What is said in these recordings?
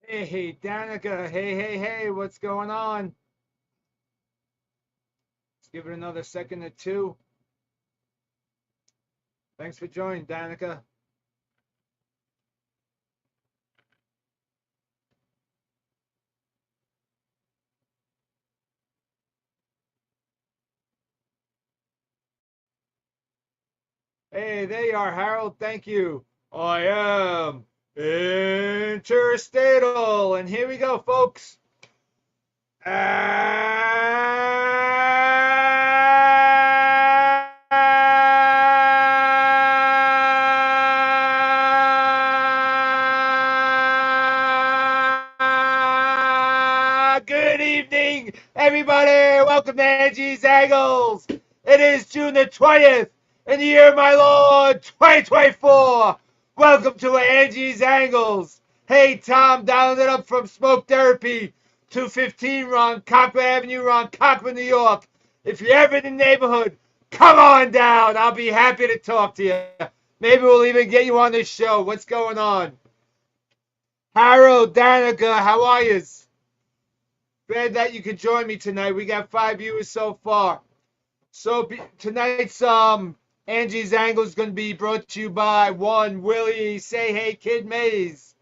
Hey, Danica. Hey, what's going on? Let's give it another second or two. Thanks for joining, Danica. Hey, there you are, Harold. Thank you. I am interstatal. And here we go, folks. Good evening, everybody. Welcome to Angie's Angles. It is June the 20th in the year of my Lord 2024. Welcome to Angie's Angles. Hey, Tom, dialing it up from Smoke Therapy, 215 Ronkonkoma Avenue, Ronkonkoma, New York. If you're ever in the neighborhood, come on down. I'll be happy to talk to you. Maybe we'll even get you on this show. What's going on? Harold, Danica, how are you? Glad that you could join me tonight. We got 5 viewers so far. So tonight's Angie's Angle is going to be brought to you by one Willie Say Hey Kid Mays.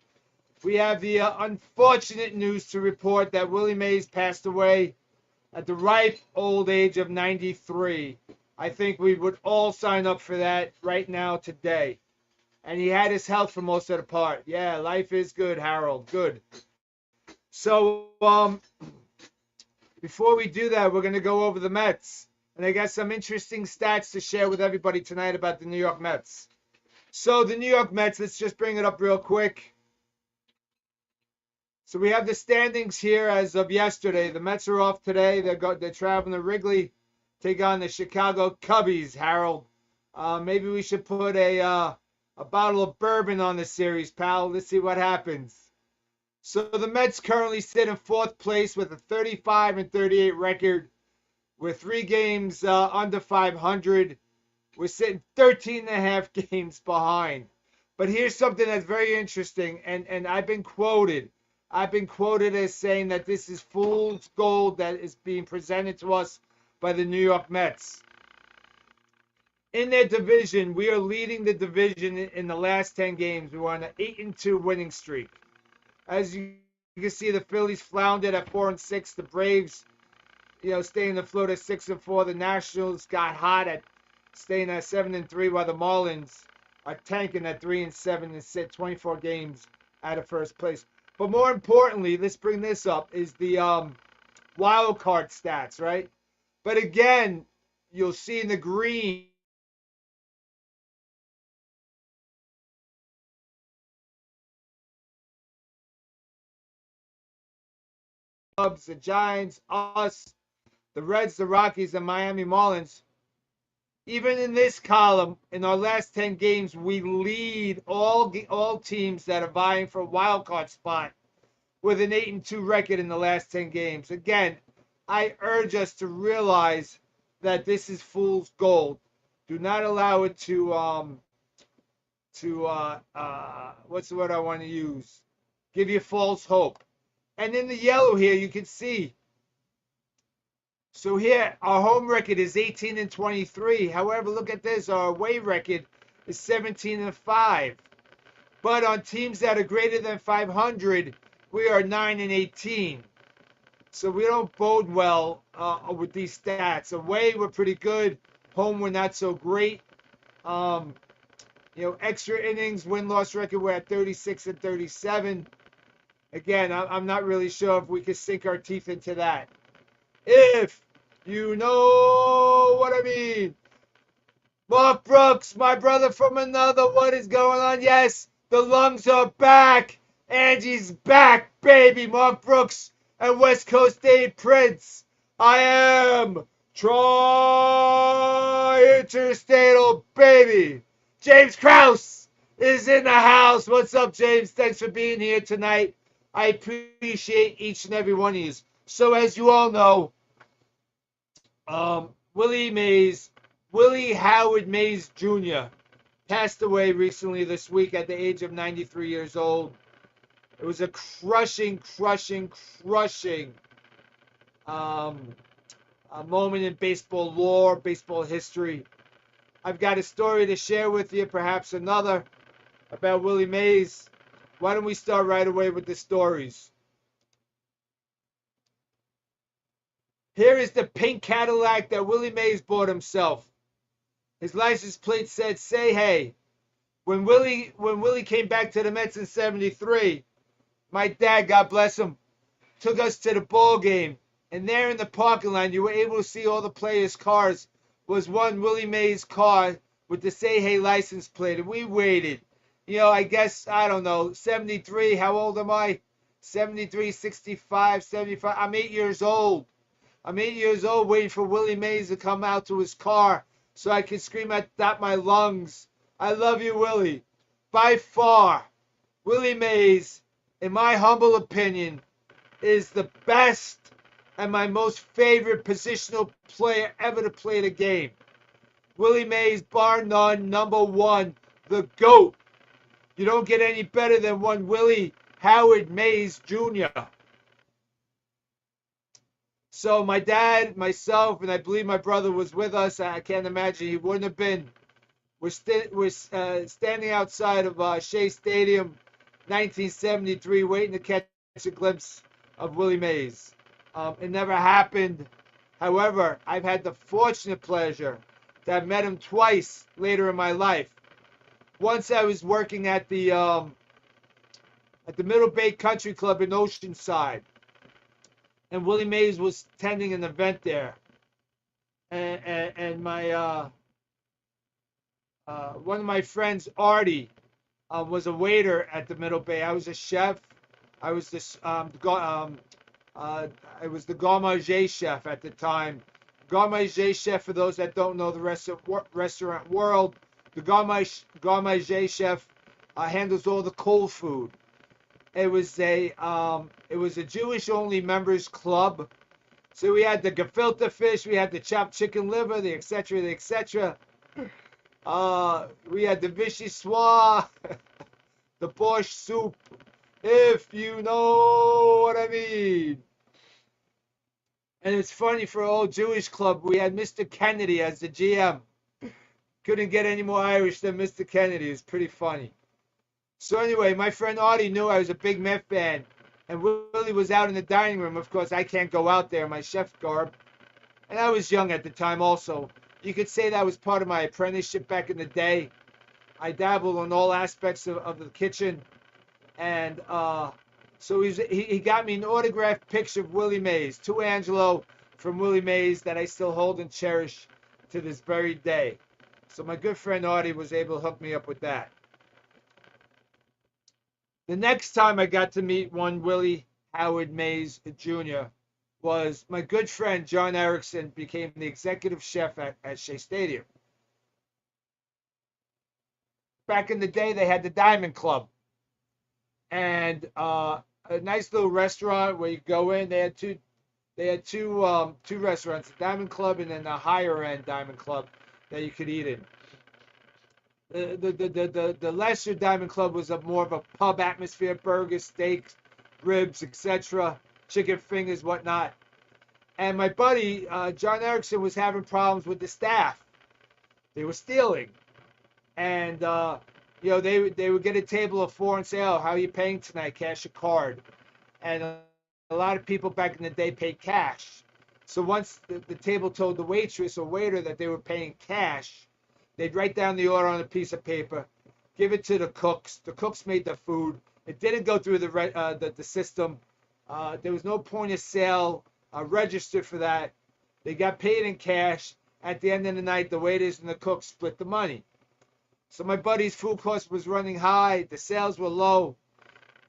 We have the unfortunate news to report that Willie Mays passed away at the ripe old age of 93. I think we would all sign up for that right now today. And he had his health for most of the part. Yeah, life is good, Harold. Good. So before we do that, we're going to go over the Mets. And I got some interesting stats to share with everybody tonight about the New York Mets. So the New York Mets, let's just bring it up real quick. So we have the standings here as of yesterday. The Mets are off today. They're traveling to Wrigley, take on the Chicago Cubbies, Harold. Maybe we should put a bottle of bourbon on the series, pal. Let's see what happens. So the Mets currently sit in fourth place with a 35-38 record. We're 3 games under 500. We're sitting 13 and a half games behind. But here's something that's very interesting, and I've been quoted. I've been quoted as saying that this is fool's gold that is being presented to us by the New York Mets. In their division, we are leading the division in the last 10 games. We were on an 8-2 winning streak. As you can see, the Phillies floundered at 4-6. The Braves, staying afloat at 6-4. The Nationals got hot at staying at 7-3, while the Marlins are tanking at 3-7 and sit 24 games out of first place. But more importantly, let's bring this up, is the wild card stats, right? But again, you'll see in the green, Cubs, the Giants, us, the Reds, the Rockies, the Miami Marlins. Even in this column, in our last 10 games, we lead all teams that are vying for a wild card spot with an 8-2 record in the last 10 games. Again, I urge us to realize that this is fool's gold. Do not allow it to what's the word I want to use? Give you false hope. And in the yellow here, you can see. So here, our home record is 18-23. However, look at this. Our away record is 17-5. But on teams that are greater than 500, we are 9-18. So we don't bode well with these stats. Away, we're pretty good. Home, we're not so great. Extra innings, win-loss record, we're at 36-37. Again, I'm not really sure if we could sink our teeth into that. If you know what I mean. Mark Brooks, my brother from another, what is going on? Yes, the lungs are back. Angie's back, baby. Mark Brooks and West Coast State Prince. I am Tri-Interstatal, baby. James Krause is in the house. What's up, James? Thanks for being here tonight. I appreciate each and every one of you. So as you all know, Willie Howard Mays Jr. passed away recently this week at the age of 93 years old. It was a crushing um, a moment in baseball lore, baseball history. I've got a story to share with you, perhaps another, about Willie Mays. Why don't we start right away with the stories? Here is the pink Cadillac that Willie Mays bought himself. His license plate said, "Say hey." When Willie came back to the Mets in '73, my dad, God bless him, took us to the ball game. And there in the parking lot, you were able to see all the players' cars. Was one Willie Mays car with the Say Hey license plate. And we waited. I guess, I don't know, 73. How old am I? 73, 65, 75. I'm 8 years old. I'm 8 years old waiting for Willie Mays to come out to his car so I could scream at top my lungs, "I love you, Willie." By far, Willie Mays, in my humble opinion, is the best and my most favorite positional player ever to play the game. Willie Mays, bar none, number one, the GOAT. You don't get any better than one Willie Howard Mays Jr. So my dad, myself, and I believe my brother was with us. I can't imagine he wouldn't have been. We're standing outside of Shea Stadium, 1973, waiting to catch a glimpse of Willie Mays. It never happened. However, I've had the fortunate pleasure to have met him twice later in my life. Once I was working at the Middle Bay Country Club in Oceanside, and Willie Mays was attending an event there, and my one of my friends, Artie, was a waiter at the Middle Bay. I was a chef. I was this I was the homage chef at the time. Homage chef, for those that don't know the restaurant world, the homage chef handles all the cold food. It was a Jewish only members club. So we had the gefilte fish, we had the chopped chicken liver, the etc. We had the vichyssoise, the borscht soup, if you know what I mean. And it's funny, for an old Jewish club, we had Mr. Kennedy as the GM. Couldn't get any more Irish than Mr. Kennedy. It's pretty funny. So anyway, my friend Artie knew I was a big Met fan. And Willie was out in the dining room. Of course, I can't go out there in my chef garb. And I was young at the time also. You could say that was part of my apprenticeship back in the day. I dabbled in all aspects of the kitchen. And so he got me an autographed picture of Willie Mays, to Angelo from Willie Mays, that I still hold and cherish to this very day. So my good friend Artie was able to hook me up with that. The next time I got to meet one Willie Howard Mays Jr. was my good friend John Erickson became the executive chef at Shea Stadium. Back in the day, they had the Diamond Club. And a nice little restaurant where you go in. They had two restaurants, the Diamond Club and then the higher end Diamond Club that you could eat in. The lesser Diamond Club was more of a pub atmosphere, burgers, steaks, ribs, etc., chicken fingers, whatnot. And my buddy John Erickson was having problems with the staff. They were stealing, and they would get a table of four and say, "Oh, how are you paying tonight? Cash or card?" And a lot of people back in the day paid cash. So once the table told the waitress or waiter that they were paying cash, they'd write down the order on a piece of paper, give it to the cooks. The cooks made the food. It didn't go through the system. There was no point of sale register for that. They got paid in cash. At the end of the night, the waiters and the cooks split the money. So my buddy's food cost was running high. The sales were low.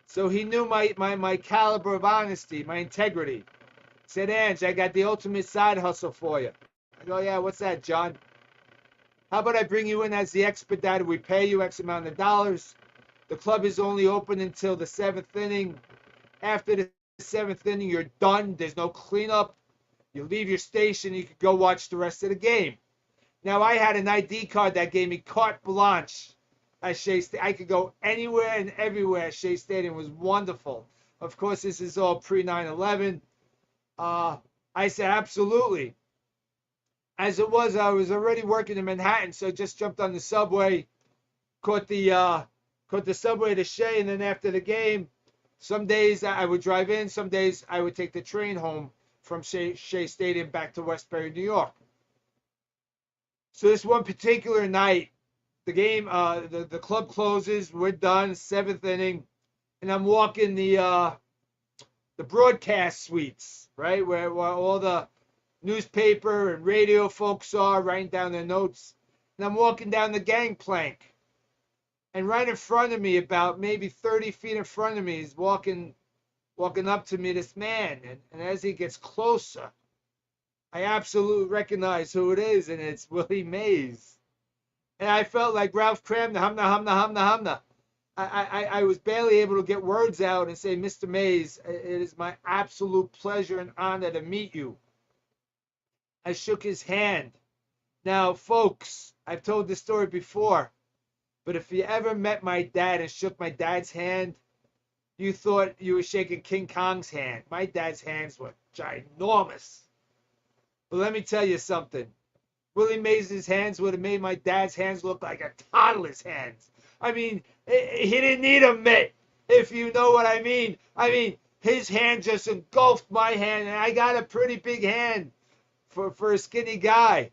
So he knew my caliber of honesty, my integrity. Said, "Angie, I got the ultimate side hustle for you." I go, "Yeah, what's that, John?" "How about I bring you in as the expediter? We pay you X amount of dollars. The club is only open until the 7th inning. After the 7th inning, you're done. There's no cleanup. You leave your station. You can go watch the rest of the game." Now, I had an ID card that gave me carte blanche at Shea Stadium. I could go anywhere and everywhere at Shea Stadium. It was wonderful. Of course, this is all pre 9/11. I said, absolutely. As it was, I was already working in Manhattan, so I just jumped on the subway, caught the subway to Shea, and then after the game, some days I would drive in, some days I would take the train home from Shea Stadium back to Westbury, New York. So this one particular night, the game, the club closes, we're done, seventh inning, and I'm walking the broadcast suites, right, where all the newspaper and radio folks are writing down their notes, and I'm walking down the gangplank, and right in front of me, about maybe 30 feet in front of me, is walking up to me, this man, and as he gets closer, I absolutely recognize who it is, and it's Willie Mays. And I felt like Ralph Cramner, humna, humna, humna, humna. I was barely able to get words out and say, Mr. Mays, it is my absolute pleasure and honor to meet you. I shook his hand. Now, folks, I've told this story before, but if you ever met my dad and shook my dad's hand, you thought you were shaking King Kong's hand. My dad's hands were ginormous. But let me tell you something. Willie Mays' hands would have made my dad's hands look like a toddler's hands. I mean, he didn't need a mitt, if you know what I mean. I mean, his hand just engulfed my hand, and I got a pretty big hand for a skinny guy.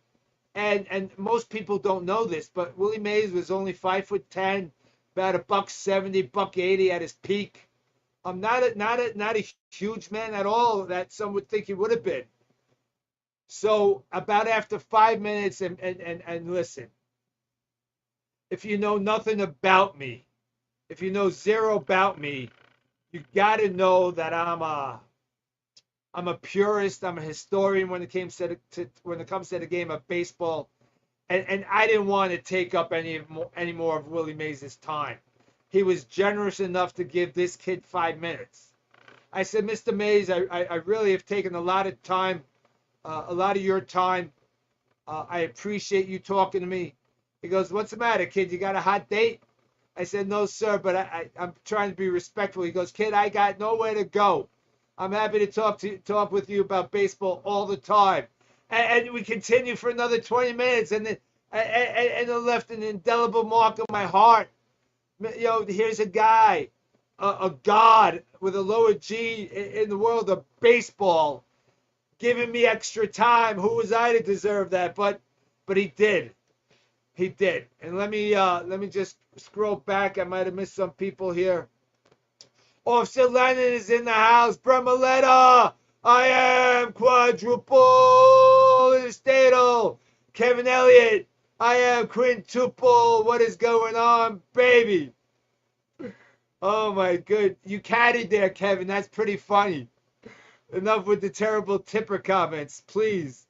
And most people don't know this, but Willie Mays was only 5'10", about $170, $180 at his peak. Not a huge man at all that some would think he would have been. So about after 5 minutes, and listen, if you know nothing about me, if you know zero about me, you got to know that I'm a purist. I'm a historian when it comes to the game of baseball, and I didn't want to take up any more of Willie Mays' time. He was generous enough to give this kid 5 minutes. I said, Mr. Mays, I really have taken a lot of time, a lot of your time. I appreciate you talking to me. He goes, what's the matter, kid? You got a hot date? I said, no, sir, but I'm trying to be respectful. He goes, kid, I got nowhere to go. I'm happy to talk with you about baseball all the time. And we continued for another 20 minutes, and it left an indelible mark on my heart. You know, here's a guy, a god with a lower G in the world of baseball, giving me extra time. Who was I to deserve that? But he did. He did. And let me just scroll back. I might have missed some people here. Officer Lennon is in the house. Bremaletta, I am quadruple in the statal. Kevin Elliott, I am quintuple. What is going on, baby? Oh my good. You caddied there, Kevin. That's pretty funny. Enough with the terrible tipper comments, please.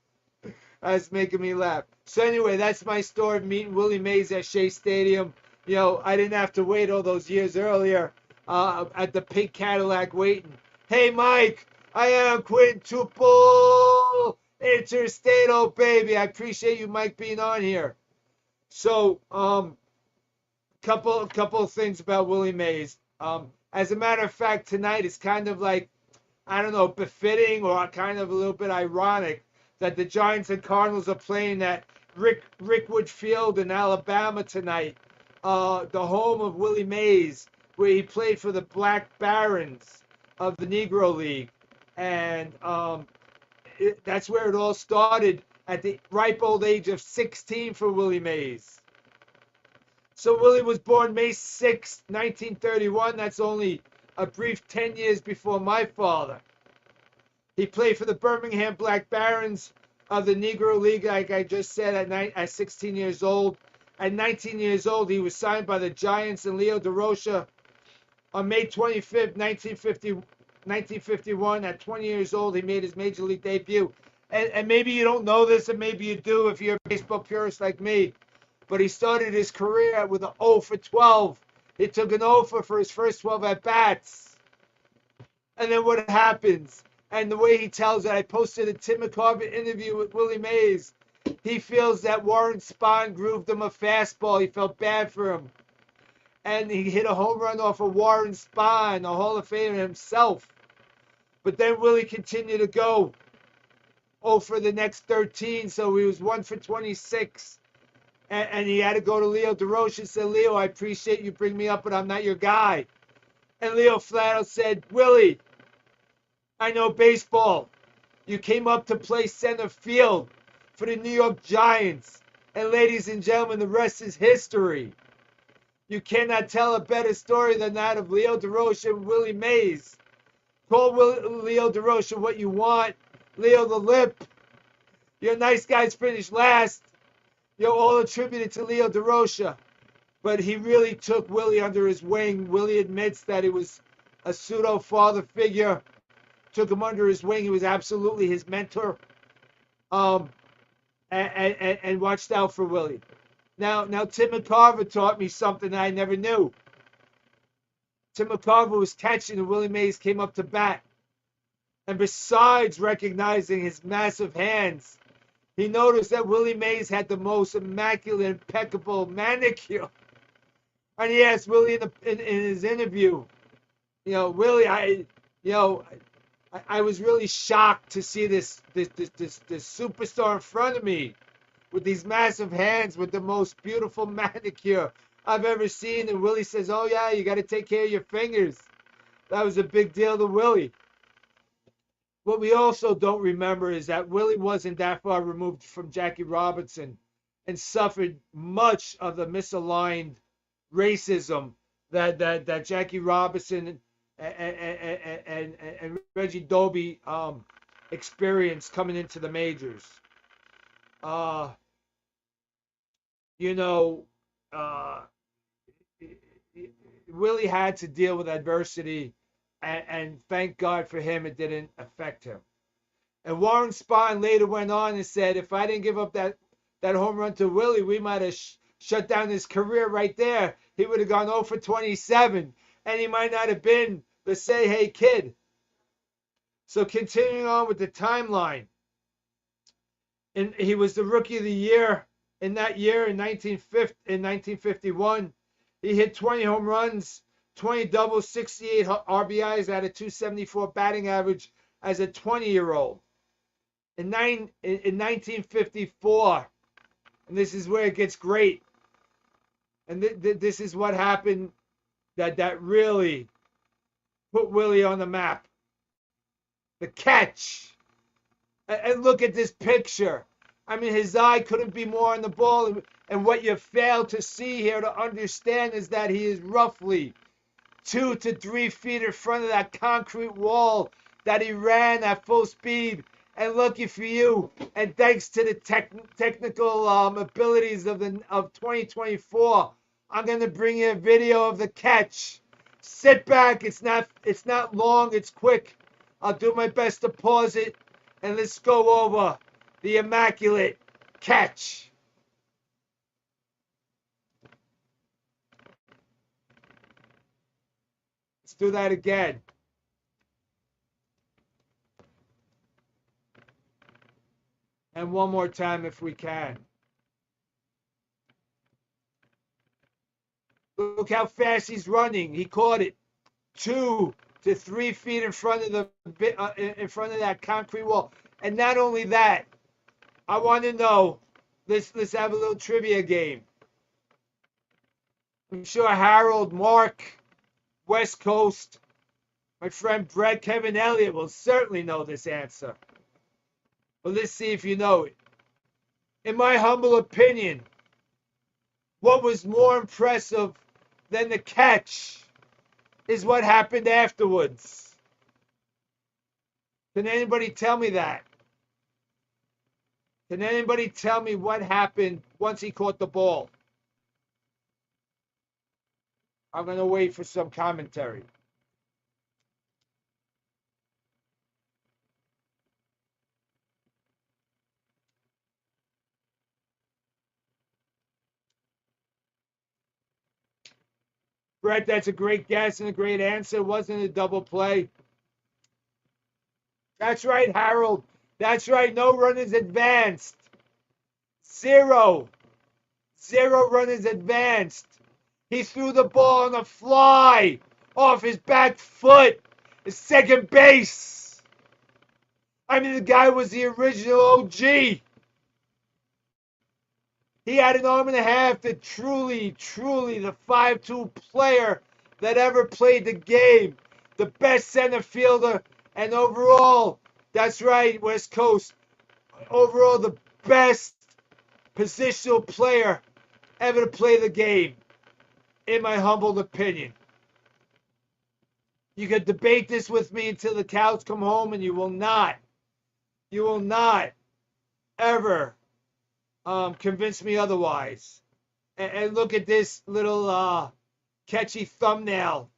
That's making me laugh. So anyway, that's my story of meeting Willie Mays at Shea Stadium. You know, I didn't have to wait all those years earlier at the pink Cadillac waiting. Hey, Mike, I am quintuple interstatal, baby. I appreciate you, Mike, being on here. So, couple of things about Willie Mays. As a matter of fact, tonight is kind of like, I don't know, befitting or kind of a little bit ironic that the Giants and Cardinals are playing at Rickwood Field in Alabama tonight, the home of Willie Mays, where he played for the Black Barons of the Negro League. And that's where it all started at the ripe old age of 16 for Willie Mays. So Willie was born May 6, 1931. That's only a brief 10 years before my father. He played for the Birmingham Black Barons of the Negro League, like I just said, at 16 years old. At 19 years old, he was signed by the Giants and Leo DeRocha. On May 25th, 1951, at 20 years old, he made his major league debut. And maybe you don't know this, and maybe you do if you're a baseball purist like me. But he started his career with an 0 for 12. He took an 0 for his first 12 at-bats. And then what happens? And the way he tells it, I posted a Tim McCarver interview with Willie Mays. He feels that Warren Spahn grooved him a fastball. He felt bad for him. and he hit a home run off of Warren Spahn, a Hall of Famer himself. But then Willie continued to go for the next 13, so he was 1 for 26. And he had to go to Leo DeRoche and said, Leo, I appreciate you bring me up, but I'm not your guy. And Leo flat out said, Willie, I know baseball. You came up to play center field for the New York Giants. And ladies and gentlemen, the rest is history. You cannot tell a better story than that of Leo DeRoche and Willie Mays. Call Leo DeRoche what you want. Leo the Lip. Your nice guys finished last. You're all attributed to Leo DeRoche. But he really took Willie under his wing. Willie admits that he was a pseudo-father figure. Took him under his wing. He was absolutely his mentor. And watched out for Willie. Now Tim McCarver taught me something that I never knew. Tim McCarver was catching and Willie Mays came up to bat. And besides recognizing his massive hands, he noticed that Willie Mays had the most immaculate, impeccable manicure. And he asked Willie in his interview, Willie, I was really shocked to see this superstar in front of me with these massive hands with the most beautiful manicure I've ever seen. And Willie says, oh yeah, you got to take care of your fingers. That was a big deal to Willie. What we also don't remember is that Willie wasn't that far removed from Jackie Robinson and suffered much of the misaligned racism that Jackie Robinson and Reggie Doby experienced coming into the majors. Willie had to deal with adversity, and thank God for him, it didn't affect him. And Warren Spahn later went on and said, if I didn't give up that home run to Willie, we might have shut down his career right there. He would have gone 0 for 27, and he might not have been the say hey kid. So continuing on with the timeline, and he was the Rookie of the Year in that year in 1951. He hit 20 home runs, 20 doubles, 68 RBIs at a 274 batting average as a 20-year-old. In 1954, and this is where it gets great, and this is what happened that really put Willie on the map. The catch. And look at this picture. I mean, his eye couldn't be more on the ball. And what you fail to see here to understand is that he is roughly 2 to 3 feet in front of that concrete wall that he ran at full speed. And lucky for you, and thanks to the technical abilities of 2024, I'm going to bring you a video of the catch. Sit back. It's not long. It's quick. I'll do my best to pause it. And let's go over the immaculate catch. Let's do that again. And one more time if we can. Look how fast he's running. He caught it 2 to 3 feet in front of that concrete wall. And not only that, I want to know. Let's have a little trivia game. I'm sure Harold, Mark, West Coast, my friend Brett, Kevin Elliott will certainly know this answer. But let's see if you know it. In my humble opinion, what was more impressive than the catch is what happened afterwards. Can anybody tell me that? Can anybody tell me what happened once he caught the ball? I'm going to wait for some commentary. Brett, that's a great guess and a great answer. It wasn't a double play. That's right, Harold. That's right. No runners advanced. 0 runners advanced. He threw the ball on a fly off his back foot at second base. I mean, the guy was the original OG. He had an arm and a half that truly the 5'2" player that ever played the game. The best center fielder, and overall, that's right, West Coast, overall the best positional player ever to play the game, in my humble opinion. You could debate this with me until the cows come home, and you will not ever convince me otherwise. And look at this little catchy thumbnail.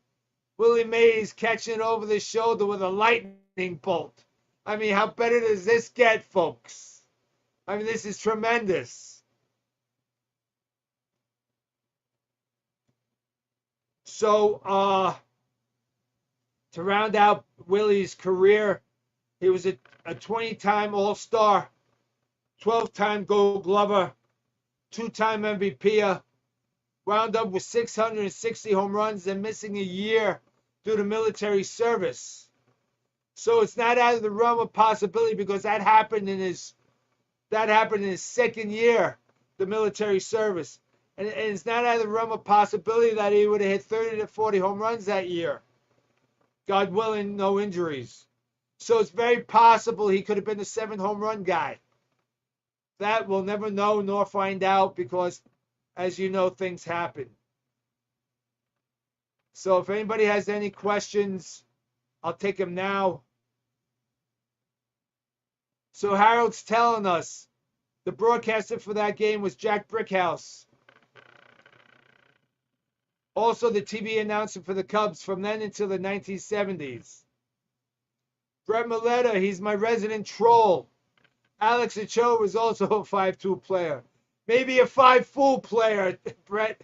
Willie Mays catching over the shoulder with a lightning bolt. I mean, how better does this get, folks? I mean, this is tremendous. So, to round out Willie's career, he was a 20-time All-Star, 12-time Gold Glover, 2-time MVP, wound up with 660 home runs and missing a year due to military service. So it's not out of the realm of possibility, because that happened in his second year, the military service. And it's not out of the realm of possibility that he would have hit 30 to 40 home runs that year. God willing, no injuries. So it's very possible he could have been the 7 home run guy. That we'll never know nor find out, because, as you know, things happen. So if anybody has any questions, I'll take them now. So Harold's telling us the broadcaster for that game was Jack Brickhouse. Also the TV announcer for the Cubs from then until the 1970s. Brett Milletta, he's my resident troll. Alex Ochoa was also a 5'2" player. Maybe a 5'4" player, Brett.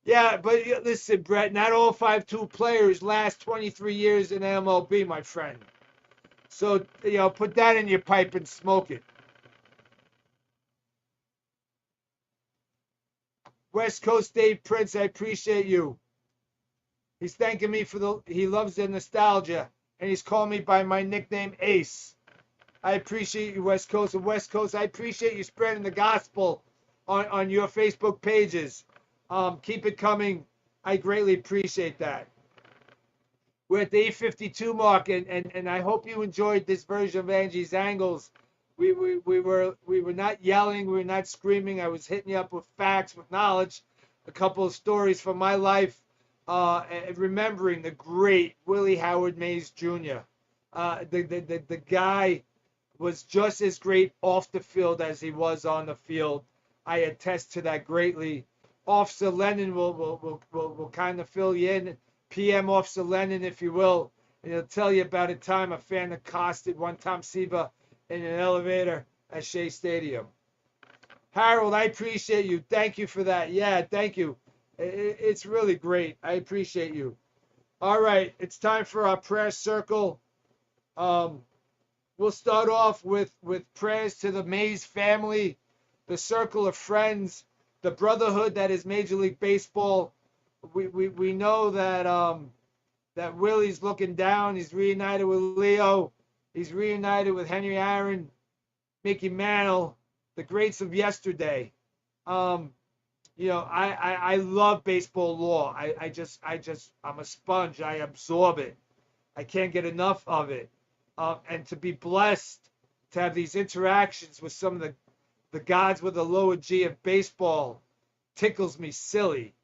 Yeah, but listen, Brett, not all 5'2" players last 23 years in MLB, my friend. So, put that in your pipe and smoke it. West Coast Dave Prince, I appreciate you. He's thanking me he loves the nostalgia, and he's calling me by my nickname Ace. I appreciate you, West Coast. And West Coast, I appreciate you spreading the gospel on your Facebook pages. Keep it coming. I greatly appreciate that. We're at the 8:52 mark, and I hope you enjoyed this version of Angie's Angles. We were not yelling, we were not screaming. I was hitting you up with facts, with knowledge, a couple of stories from my life, and remembering the great Willie Howard Mays Jr. The guy was just as great off the field as he was on the field. I attest to that greatly. Officer Lennon will kind of fill you in. PM Officer Lennon, if you will, and he'll tell you about a time a fan accosted one Tom Seaver in an elevator at Shea Stadium. Harold, I appreciate you. Thank you for that. Yeah, thank you. It's really great. I appreciate you. All right, it's time for our prayer circle. We'll start off with prayers to the Mays family, the circle of friends, the brotherhood that is Major League Baseball. We know that Willie's looking down. He's reunited with Leo. He's reunited with Henry Aaron, Mickey Mantle, the greats of yesterday. I love baseball law. I'm a sponge. I absorb it. I can't get enough of it. And to be blessed to have these interactions with some of the gods with a lower G of baseball tickles me silly.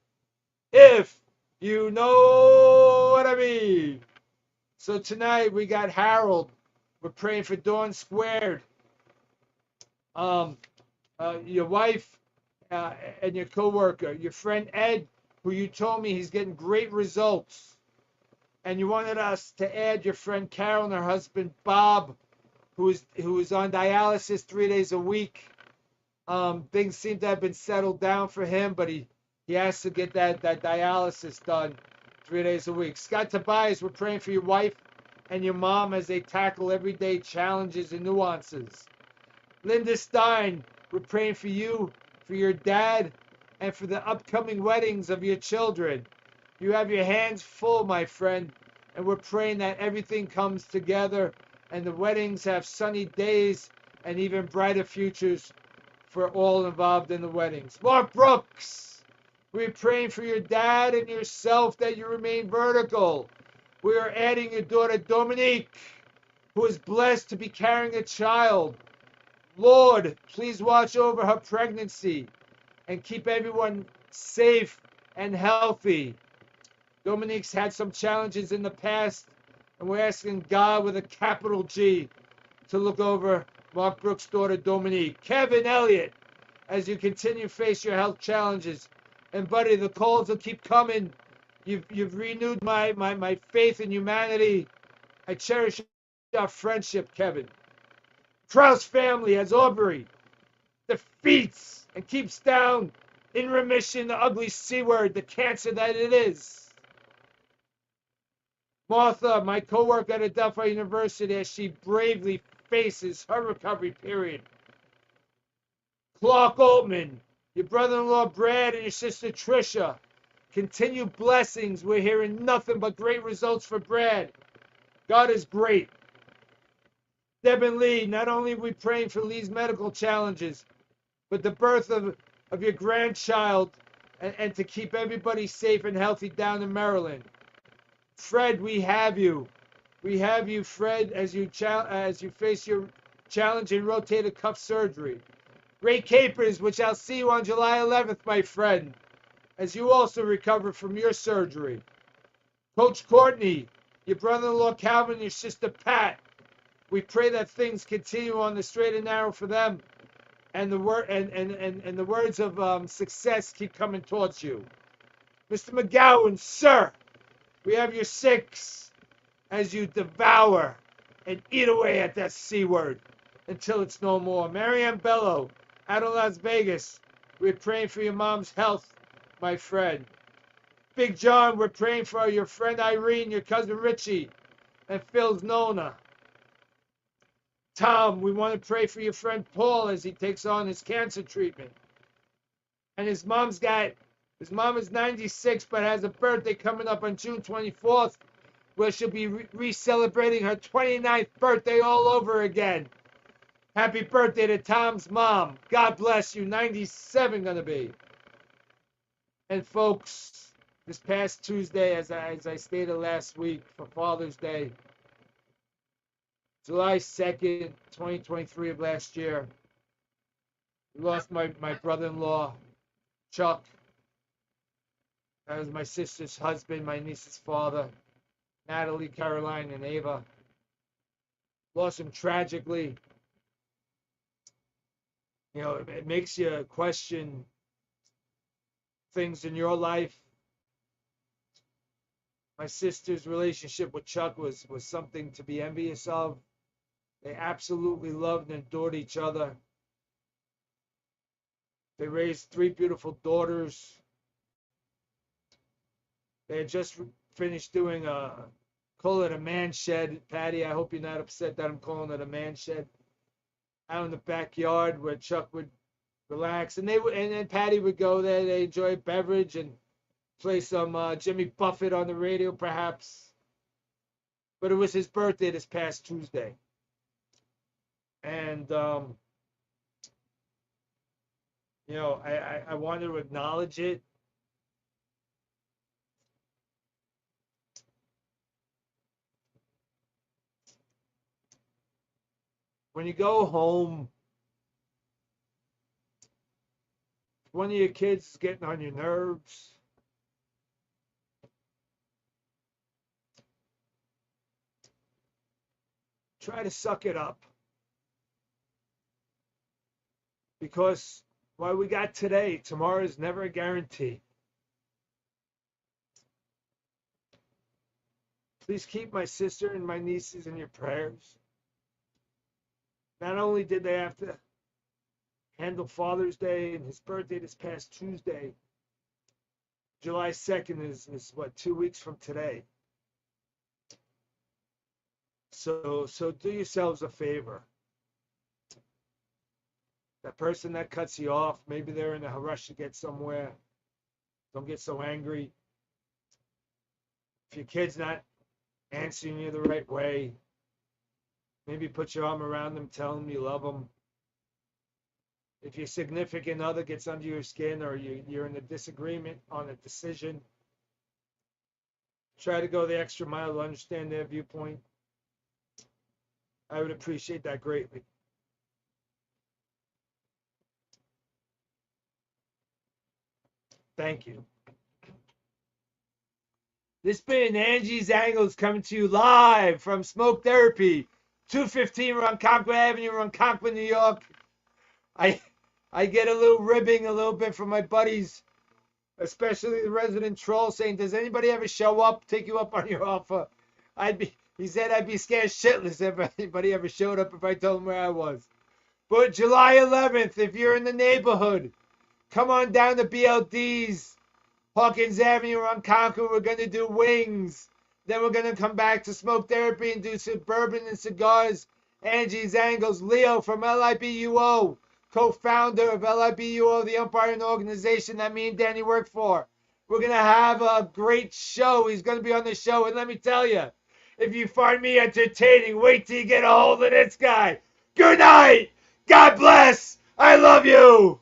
If you know what I mean. So tonight we got Harold. We're praying for Dawn Squared. Your wife and your coworker, your friend Ed, who you told me he's getting great results. And you wanted us to add your friend Carol and her husband Bob, who is on dialysis 3 days a week. Things seem to have been settled down for him, but he has to get that dialysis done 3 days a week. Scott Tobias, we're praying for your wife and your mom as they tackle everyday challenges and nuances. Linda Stein, we're praying for you, for your dad, and for the upcoming weddings of your children. You have your hands full, my friend, and we're praying that everything comes together and the weddings have sunny days and even brighter futures for all involved in the weddings. Mark Brooks, we're praying for your dad and yourself that you remain vertical. We are adding your daughter Dominique, who is blessed to be carrying a child. Lord, please watch over her pregnancy and keep everyone safe and healthy. Dominique's had some challenges in the past, and we're asking God with a capital G to look over Mark Brooks' daughter Dominique. Kevin Elliott, as you continue to face your health challenges. And buddy, the calls will keep coming. You've renewed my faith in humanity. I cherish our friendship, Kevin. Krause family, as Aubrey defeats and keeps down in remission the ugly C word, the cancer that it is. Martha, my co-worker at Adelphi University, as she bravely faces her recovery period. Clark Altman, your brother-in-law Brad, and your sister Tricia. Continue blessings. We're hearing nothing but great results for Brad. God is great. Deb and Lee, not only are we praying for Lee's medical challenges, but the birth of your grandchild and to keep everybody safe and healthy down in Maryland. Fred, we have you. We have you, Fred, as you face your challenge in rotator cuff surgery. Ray Capers, which I'll see you on July 11th, my friend, as you also recover from your surgery. Coach Courtney, your brother-in-law Calvin, your sister Pat. We pray that things continue on the straight and narrow for them, and the words of success keep coming towards you. Mr. McGowan, sir, we have your 6 as you devour and eat away at that C word until it's no more. Marianne Bello, out of Las Vegas, we're praying for your mom's health, my friend. Big John, we're praying for your friend Irene, your cousin Richie, and Phil's Nona. Tom, we want to pray for your friend Paul as he takes on his cancer treatment. And his mom is 96, but has a birthday coming up on June 24th, where she'll be re-celebrating her 29th birthday all over again. Happy birthday to Tom's mom. God bless you. 97 gonna be. And folks, this past Tuesday, as I stated last week for Father's Day, July 2nd, 2023 of last year, we lost my brother-in-law, Chuck. That was my sister's husband, my niece's father, Natalie, Caroline, and Ava. Lost him tragically. You know, it makes you question things in your life. My sister's relationship with Chuck was something to be envious of. They absolutely loved and adored each other. They raised 3 beautiful daughters. They had just finished doing call it a man shed. Patty, I hope you're not upset that I'm calling it a man shed. Out in the backyard where Chuck would relax, and then Patty would go there. They enjoy a beverage and play some Jimmy Buffett on the radio, perhaps. But it was his birthday this past Tuesday, and you know, I wanted to acknowledge it. When you go home, one of your kids is getting on your nerves, try to suck it up. Because while we got today, tomorrow is never a guarantee. Please keep my sister and my nieces in your prayers. Not only did they have to handle Father's Day and his birthday this past Tuesday, July 2nd is what, 2 weeks from today. So do yourselves a favor. That person that cuts you off, maybe they're in a rush to get somewhere. Don't get so angry. If your kid's not answering you the right way, maybe put your arm around them, tell them you love them. If your significant other gets under your skin or you're in a disagreement on a decision, try to go the extra mile to understand their viewpoint. I would appreciate that greatly. Thank you. This been Angie's Angles coming to you live from Smoke Therapy, 215 Ronkonkoma Avenue, Ronkonkoma, New York. I get a little ribbing a little bit from my buddies, especially the resident troll, saying, "Does anybody ever show up, take you up on your offer?" He said I'd be scared shitless if anybody ever showed up if I told him where I was. But July 11th, if you're in the neighborhood, come on down to BLD's, Hawkins Avenue, Ronkonkoma. We're going to do wings. Then we're going to come back to Smoke Therapy and do some bourbon and cigars. Angie's Angles. Leo from LIBUO, co-founder of LIBUO, the umpiring organization that me and Danny work for. We're going to have a great show. He's going to be on the show. And let me tell you, if you find me entertaining, wait till you get a hold of this guy. Good night. God bless. I love you.